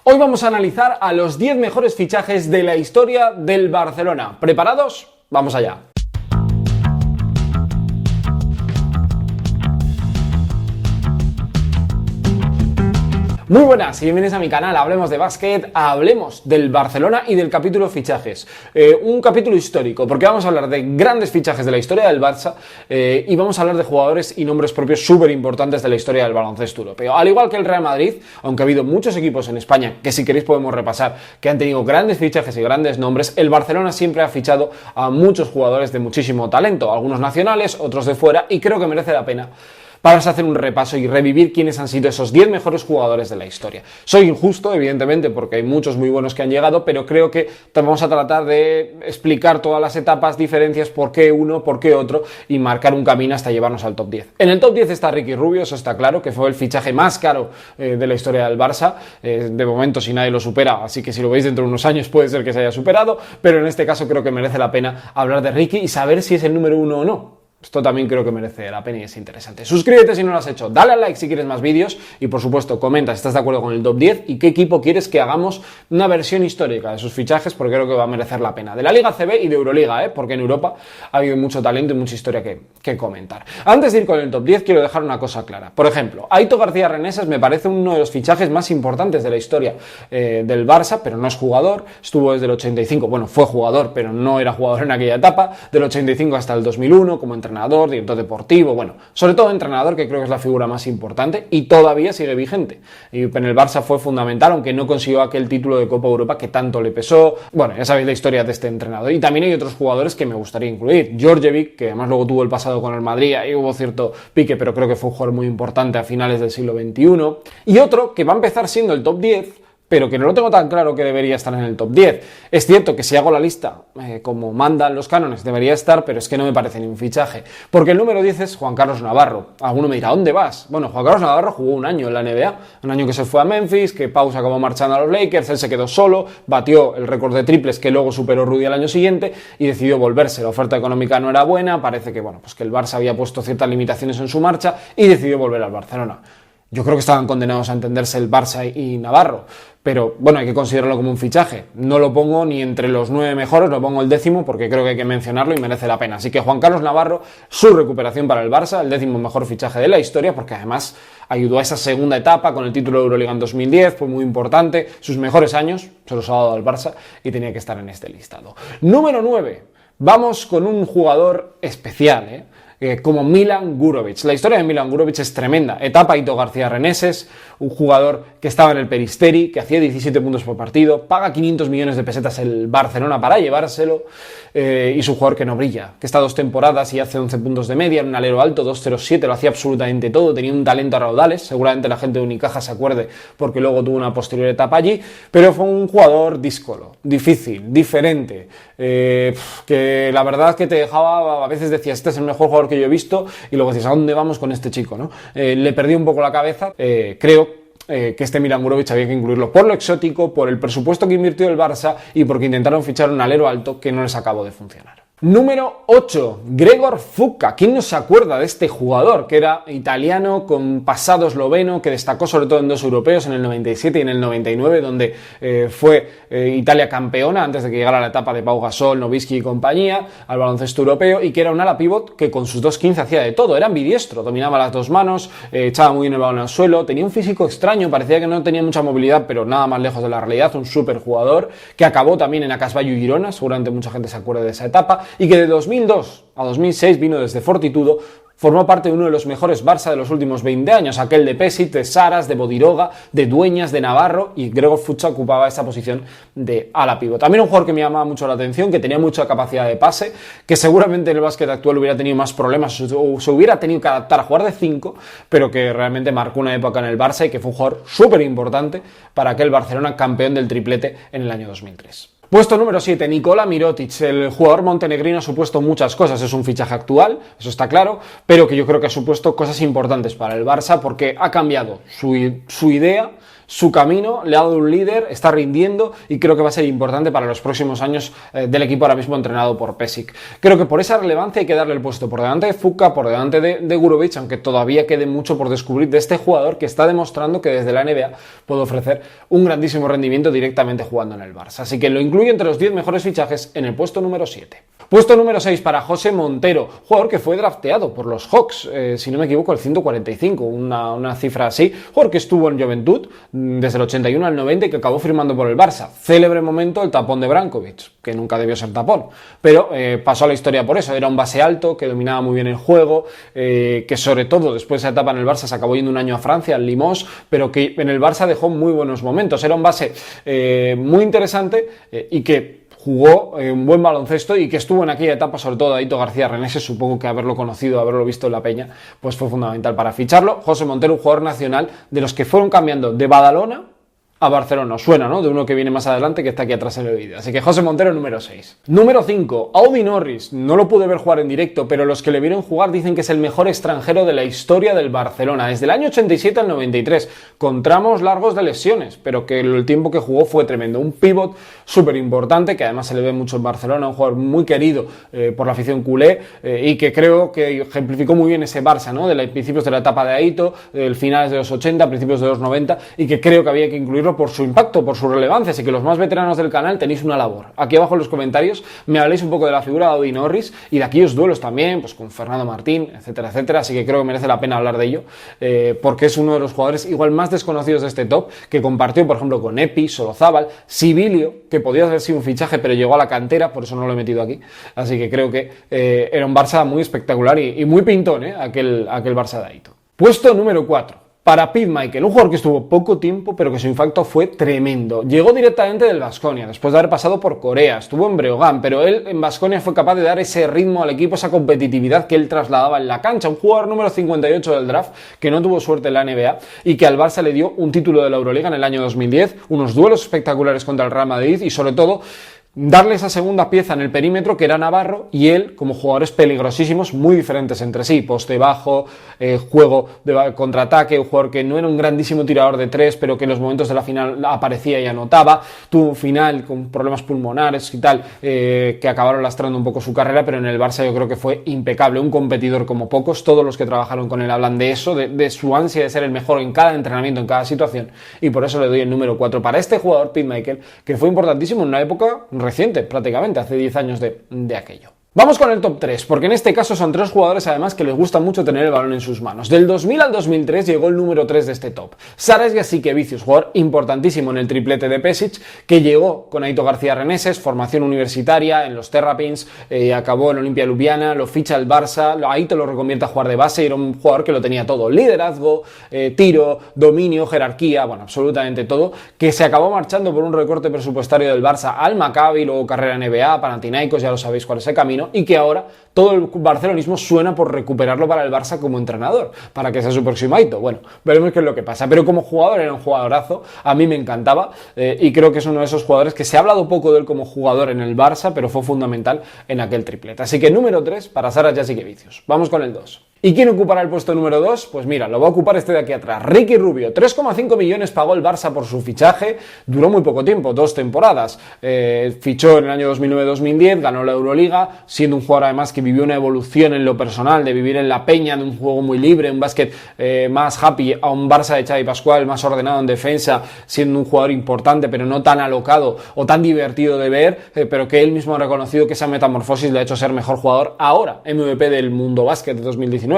Hoy vamos a analizar a los 10 mejores fichajes de la historia del Barcelona. ¿Preparados? Vamos allá. Muy buenas y bienvenidos a mi canal. Hablemos de básquet, hablemos del Barcelona y del capítulo fichajes. Un capítulo histórico, porque vamos a hablar de grandes fichajes de la historia del Barça y vamos a hablar de jugadores y nombres propios súper importantes de la historia del baloncesto europeo. Al igual que el Real Madrid, aunque ha habido muchos equipos en España, que si queréis podemos repasar, que han tenido grandes fichajes y grandes nombres, el Barcelona siempre ha fichado a muchos jugadores de muchísimo talento, algunos nacionales, otros de fuera, y creo que merece la pena para hacer un repaso y revivir quiénes han sido esos 10 mejores jugadores de la historia. Soy injusto, evidentemente, porque hay muchos muy buenos que han llegado, pero creo que vamos a tratar de explicar todas las etapas, diferencias, por qué uno, por qué otro, y marcar un camino hasta llevarnos al top 10. En el top 10 está Ricky Rubio, eso está claro, que fue el fichaje más caro de la historia del Barça, de momento si nadie lo supera, así que si lo veis dentro de unos años puede ser que se haya superado, pero en este caso creo que merece la pena hablar de Ricky y saber si es el número 1 o no. Esto también creo que merece la pena y es interesante. Suscríbete si no lo has hecho, dale al like si quieres más vídeos y por supuesto comenta si estás de acuerdo con el top 10 y qué equipo quieres que hagamos una versión histórica de sus fichajes, porque creo que va a merecer la pena. De la Liga CB y de Euroliga, porque en Europa ha habido mucho talento y mucha historia que comentar. Antes de ir con el top 10 quiero dejar una cosa clara. Por ejemplo, Aitor García Reneses me parece uno de los fichajes más importantes de la historia del Barça, pero no es jugador, estuvo desde el 85, bueno, fue jugador, pero no era jugador en aquella etapa, del 85 hasta el 2001 como entrenador, director deportivo, bueno, sobre todo entrenador, que creo que es la figura más importante y todavía sigue vigente. Y en el Barça fue fundamental, aunque no consiguió aquel título de Copa Europa que tanto le pesó. Bueno, ya sabéis la historia de este entrenador. Y también hay otros jugadores que me gustaría incluir. Djordjevic, que además luego tuvo el pasado con el Madrid, ahí hubo cierto pique, pero creo que fue un jugador muy importante a finales del siglo XXI. Y otro que va a empezar siendo el top 10, pero que no lo tengo tan claro que debería estar en el top 10. Es cierto que si hago la lista como mandan los cánones debería estar, pero es que no me parece ni un fichaje. Porque el número 10 es Juan Carlos Navarro. Alguno me dirá, ¿dónde vas? Bueno, Juan Carlos Navarro jugó un año en la NBA, un año que se fue a Memphis, que Pau acabó marchando a los Lakers, él se quedó solo, batió el récord de triples que luego superó Rudy al año siguiente y decidió volverse. La oferta económica no era buena, parece que, bueno, pues que el Barça había puesto ciertas limitaciones en su marcha y decidió volver al Barcelona. Yo creo que estaban condenados a entenderse el Barça y Navarro, pero bueno, hay que considerarlo como un fichaje. No lo pongo ni entre los 9 mejores, lo pongo el 10º porque creo que hay que mencionarlo y merece la pena. Así que Juan Carlos Navarro, su recuperación para el Barça, el 10º mejor fichaje de la historia, porque además ayudó a esa segunda etapa con el título de Euroliga en 2010, fue muy importante, sus mejores años se los ha dado al Barça y tenía que estar en este listado. Número 9, vamos con un jugador especial, como Milan Gurovic. La historia de Milan Gurovic es tremenda. Etapa Aitor García Reneses, un jugador que estaba en el Peristeri, que hacía 17 puntos por partido, paga 500 millones de pesetas el Barcelona para llevárselo, y su jugador que no brilla, que está 2 temporadas y hace 11 puntos de media, en un alero alto, 2.07, lo hacía absolutamente todo, tenía un talento a raudales, seguramente la gente de Unicaja se acuerde porque luego tuvo una posterior etapa allí, pero fue un jugador díscolo, difícil, diferente, que la verdad que te dejaba, a veces decías, este es el mejor jugador que yo he visto, y luego decías, ¿a dónde vamos con este chico? ¿No? Le perdí un poco la cabeza, creo que este Milan Gurovic había que incluirlo por lo exótico, por el presupuesto que invirtió el Barça y porque intentaron fichar un alero alto que no les acabó de funcionar. Número 8, Gregor Fucca. ¿Quién no se acuerda de este jugador? Que era italiano con pasado esloveno, que destacó sobre todo en 2 europeos, en el 97 y en el 99, donde fue Italia campeona antes de que llegara la etapa de Pau Gasol, Nowitzki y compañía al baloncesto europeo, y que era un ala pivot que con sus 2.15 hacía de todo, era ambidiestro, dominaba las 2 manos, echaba muy bien el balón al suelo, tenía un físico extraño, parecía que no tenía mucha movilidad, pero nada más lejos de la realidad, un súper jugador, que acabó también en Acasbayu Girona, seguramente mucha gente se acuerda de esa etapa, y que de 2002 a 2006 vino desde Fortitudo, formó parte de uno de los mejores Barça de los últimos 20 años, aquel de Pesic, de Saras, de Bodiroga, de Dueñas, de Navarro, y Gregor Fucca ocupaba esa posición de ala pívot. También un jugador que me llamaba mucho la atención, que tenía mucha capacidad de pase, que seguramente en el básquet actual hubiera tenido más problemas, o se hubiera tenido que adaptar a jugar de 5, pero que realmente marcó una época en el Barça y que fue un jugador súper importante para aquel Barcelona campeón del triplete en el año 2003. Puesto número 7, Nikola Mirotic. El jugador montenegrino ha supuesto muchas cosas, es un fichaje actual, eso está claro, pero que yo creo que ha supuesto cosas importantes para el Barça porque ha cambiado su idea, su camino, le ha dado un líder, está rindiendo y creo que va a ser importante para los próximos años del equipo ahora mismo entrenado por Pešić. Creo que por esa relevancia hay que darle el puesto por delante de Fuka, por delante de Gurovic, aunque todavía quede mucho por descubrir de este jugador que está demostrando que desde la NBA puede ofrecer un grandísimo rendimiento directamente jugando en el Barça. Así que lo incluyo entre los 10 mejores fichajes en el puesto número 7. Puesto número 6 para José Montero, jugador que fue drafteado por los Hawks, si no me equivoco, el 145, una cifra así. Jugador que estuvo en Juventud desde el 81 al 90 y que acabó firmando por el Barça. Célebre momento el tapón de Brankovic, que nunca debió ser tapón, pero pasó a la historia por eso. Era un base alto, que dominaba muy bien el juego, que sobre todo después de esa etapa en el Barça se acabó yendo un año a Francia, al Limoges, pero que en el Barça dejó muy buenos momentos. Era un base muy interesante y que jugó un buen baloncesto y que estuvo en aquella etapa, sobre todo Aito García Reneses, supongo que haberlo conocido, haberlo visto en la Peña, pues fue fundamental para ficharlo. José Montero, un jugador nacional de los que fueron cambiando de Badalona a Barcelona. Os suena, ¿no? De uno que viene más adelante que está aquí atrás en el vídeo. Así que José Montero, número 6. Número 5, Audi Norris. No lo pude ver jugar en directo, pero los que le vieron jugar dicen que es el mejor extranjero de la historia del Barcelona. Desde el año 87 al 93, con tramos largos de lesiones, pero que el tiempo que jugó fue tremendo. Un pívot súper importante, que además se le ve mucho en Barcelona, un jugador muy querido por la afición culé, y que creo que ejemplificó muy bien ese Barça, ¿no? De los principios de la etapa de Aito, del finales de los 80, principios de los 90, y que creo que había que incluirlo por su impacto, por su relevancia. Así que los más veteranos del canal tenéis una labor. Aquí abajo en los comentarios me habléis un poco de la figura de Audi Norris y de aquellos duelos también, pues con Fernando Martín, etcétera, etcétera. Así que creo que merece la pena hablar de ello, porque es uno de los jugadores igual más desconocidos de este top, que compartió, por ejemplo, con Epi, Solozábal, Sibilio, que podía haber sido un fichaje, pero llegó a la cantera, por eso no lo he metido aquí. Así que creo que era un Barça muy espectacular y muy pintón, aquel Barça de Aito. Puesto número 4. Para Pete Michael, un jugador que estuvo poco tiempo, pero que su impacto fue tremendo. Llegó directamente del Baskonia, después de haber pasado por Corea, estuvo en Breogán, pero él en Baskonia fue capaz de dar ese ritmo al equipo, esa competitividad que él trasladaba en la cancha. Un jugador número 58 del draft, que no tuvo suerte en la NBA y que al Barça le dio un título de la Euroliga en el año 2010, unos duelos espectaculares contra el Real Madrid y sobre todo darle esa segunda pieza en el perímetro que era Navarro y él como jugadores peligrosísimos, muy diferentes entre sí, poste bajo, juego de contraataque, un jugador que no era un grandísimo tirador de tres, pero que en los momentos de la final aparecía y anotaba. Tuvo un final con problemas pulmonares y tal, que acabaron lastrando un poco su carrera, pero en el Barça yo creo que fue impecable, un competidor como pocos. Todos los que trabajaron con él hablan de eso, de su ansia de ser el mejor en cada entrenamiento, en cada situación, y por eso le doy el número 4 para este jugador, Pete Michael, que fue importantísimo en una época reciente, prácticamente, hace 10 años de aquello. Vamos con el top 3, porque en este caso son tres jugadores además que les gusta mucho tener el balón en sus manos. Del 2000 al 2003 llegó el número 3 de este top. Sarás Jasikevičius, jugador importantísimo en el triplete de Pešić, que llegó con Aito García Reneses, formación universitaria en los Terrapins, acabó en Olimpia Ljubljana, lo ficha el Barça, Aito lo reconvierte a jugar de base y era un jugador que lo tenía todo, liderazgo, tiro, dominio, jerarquía, bueno, absolutamente todo, que se acabó marchando por un recorte presupuestario del Barça al Maccabi, luego carrera NBA, Panathinaikos, ya lo sabéis cuál es el camino, y que ahora todo el barcelonismo suena por recuperarlo para el Barça como entrenador, para que sea su próximo Aito. Bueno, veremos qué es lo que pasa, pero como jugador era un jugadorazo, a mí me encantaba, y creo que es uno de esos jugadores que se ha hablado poco de él como jugador en el Barça, pero fue fundamental en aquel triplete. Así que número 3 para Sarás Jasikevičius. Vamos con el 2. ¿Y quién ocupará el puesto número 2? Pues mira, lo va a ocupar este de aquí atrás, Ricky Rubio. 3,5 millones pagó el Barça por su fichaje, duró muy poco tiempo, 2 temporadas. Fichó en el año 2009-2010, ganó la Euroliga, siendo un jugador además que vivió una evolución en lo personal, de vivir en la peña, de un juego muy libre, un básquet más happy, a un Barça de Xavi Pascual más ordenado en defensa, siendo un jugador importante, pero no tan alocado o tan divertido de ver, pero que él mismo ha reconocido que esa metamorfosis le ha hecho ser mejor jugador ahora, MVP del mundo básquet de 2019.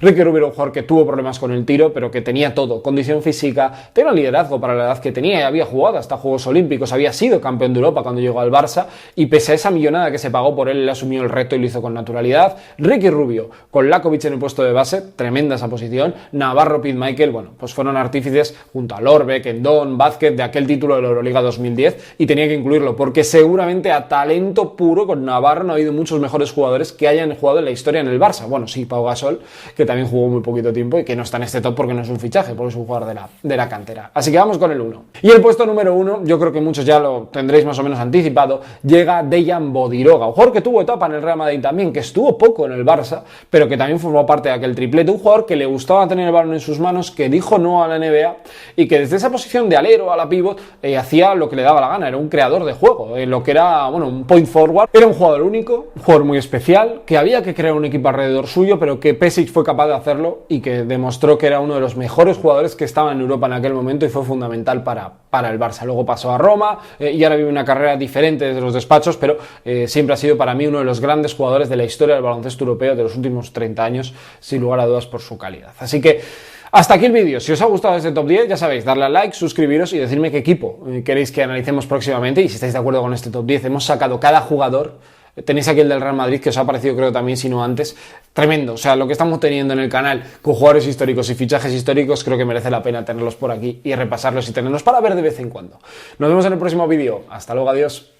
Ricky Rubio era un jugador que tuvo problemas con el tiro, pero que tenía todo, condición física, tenía liderazgo para la edad que tenía y había jugado hasta Juegos Olímpicos, había sido campeón de Europa cuando llegó al Barça y pese a esa millonada que se pagó por él, él asumió el reto y lo hizo con naturalidad. Ricky Rubio, con Lakovic en el puesto de base, tremenda esa posición, Navarro, Pete Michael, bueno, pues fueron artífices junto a Lorbeck, Endon, Vázquez de aquel título de la Euroliga 2010 y tenía que incluirlo porque seguramente a talento puro con Navarro no ha habido muchos mejores jugadores que hayan jugado en la historia en el Barça. Bueno, sí, Pau Gasol Gasol, que también jugó muy poquito tiempo y que no está en este top porque no es un fichaje, porque es un jugador de la cantera. Así que vamos con el 1. Y el puesto número 1, yo creo que muchos ya lo tendréis más o menos anticipado, llega Dejan Bodiroga, un jugador que tuvo etapa en el Real Madrid también, que estuvo poco en el Barça, pero que también formó parte de aquel triplete, un jugador que le gustaba tener el balón en sus manos, que dijo no a la NBA y que desde esa posición de alero a la pivot hacía lo que le daba la gana, era un creador de juego, lo que era, bueno, un point forward, era un jugador único, un jugador muy especial, que había que crear un equipo alrededor suyo, pero que Pešić fue capaz de hacerlo y que demostró que era uno de los mejores jugadores que estaban en Europa en aquel momento y fue fundamental para el Barça. Luego pasó a Roma y ahora vive una carrera diferente desde los despachos, pero siempre ha sido para mí uno de los grandes jugadores de la historia del baloncesto europeo de los últimos 30 años, sin lugar a dudas por su calidad. Así que hasta aquí el vídeo. Si os ha gustado este top 10, ya sabéis, darle a like, suscribiros y decirme qué equipo queréis que analicemos próximamente. Y si estáis de acuerdo con este top 10, hemos sacado cada jugador. Tenéis aquí el del Real Madrid, que os ha parecido, creo, también, si no antes. Tremendo. O sea, lo que estamos teniendo en el canal con jugadores históricos y fichajes históricos, creo que merece la pena tenerlos por aquí y repasarlos y tenerlos para ver de vez en cuando. Nos vemos en el próximo vídeo. Hasta luego, adiós.